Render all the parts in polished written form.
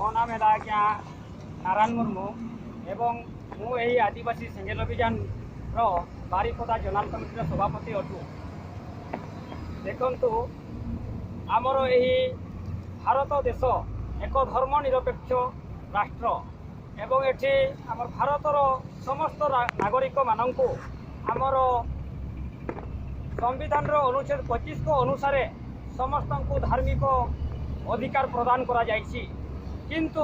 ମୋ ନାମ ହେଲା ଆଜ୍ଞା ନାରାୟଣ ମୁର୍ମୁ ଏବଂ ମୁଁ ଏହି ଆଦିବାସୀ ସେଙ୍ଗେଲ ଅଭିଯାନର ବାରିପଦା ଜୋନାଲ କମିଟିର ସଭାପତି ଅଟୁ। ଦେଖନ୍ତୁ, ଆମର ଏହି ଭାରତ ଦେଶ ଏକ ଧର୍ମ ନିରପେକ୍ଷ ରାଷ୍ଟ୍ର ଏବଂ ଏଠି ଆମର ଭାରତର ସମସ୍ତ ନାଗରିକମାନଙ୍କୁ ଆମର संविधान अनुच्छेद 25 को अनुसार समस्त को धार्मिक अधिकार प्रदान करा जायछि। किंतु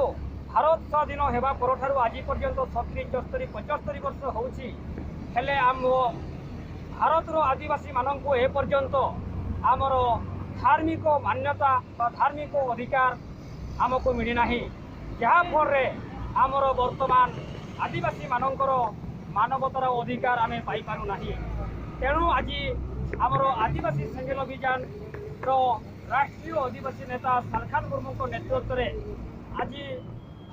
भारत स्वाधीन होगा पर आज पर्यंत 70 74 75 वर्ष होछि हेले आम भारत आदिवासी मानक ए पर्यंत आमर धार्मिक मान्यता धार्मिक अधिकार आमको मिलना जहाँफल आमर वर्तमान आदिवासी मानकर मानवतार अधिकार आम पाइपारूना। तेणु आज आमर आदिवासी सेंगेल अभियान राष्ट्रीय आदिवासी नेता सालखान मुर्मू नेतृत्व में आज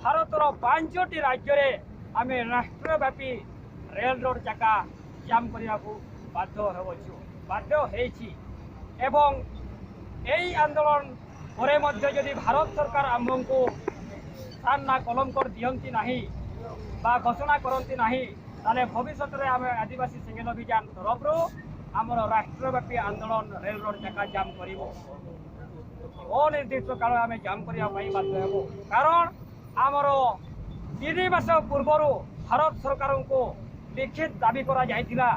भारतर 5टी राज्य में आम राष्ट्रव्यापी रेल रोड जाका जाम करने को बाध्य एवं यही आंदोलन पर जदि भारत सरकार आमको स्थान ना कलम कर दियंती नहीं बा घोषणा करती नहीं ताले भविष्य में आम आदिवासी सेंगेल अभियान तरफ आमर राष्ट्रव्यापी आंदोलन रेल रोड जाका जाम करू अनिर्दिष्ट काल आम जाम करने बाध्य हो। कारण आमर 3 मास पूर्व भारत सरकार को लिखित दाबी करा जायतिला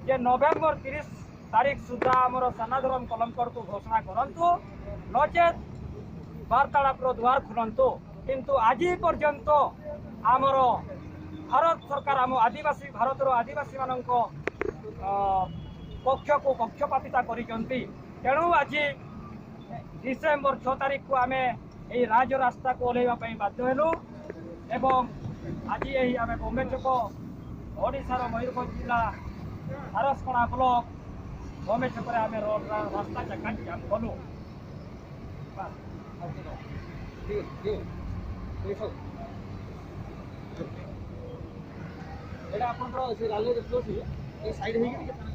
जे नवेम्बर 30 तारीख सुधा आमर सनातन कलमकर को घोषणा करंतु नचेत वार्तालाप द्वार खुलंतु। किंतु आज पर्यंत आमर भारत सरकार आम आदिवासी भारत आदिवासी मानक पक्ष को पक्षपातिता करिसेंती। तेणु आज डिसेम्बर 6 तारीख को आम यही राजरास्ता को ओह्लैवाई बाध्य हेलु एवं आज यही आम बम्बे चौक ओडिशार मयूरभंज जिला हारसकणा ब्लॉक बम्बे चौक आम रास्ता चक्का जाम कलु। এটা আপনার রালে দেখলো সাইড হয়ে গেছে।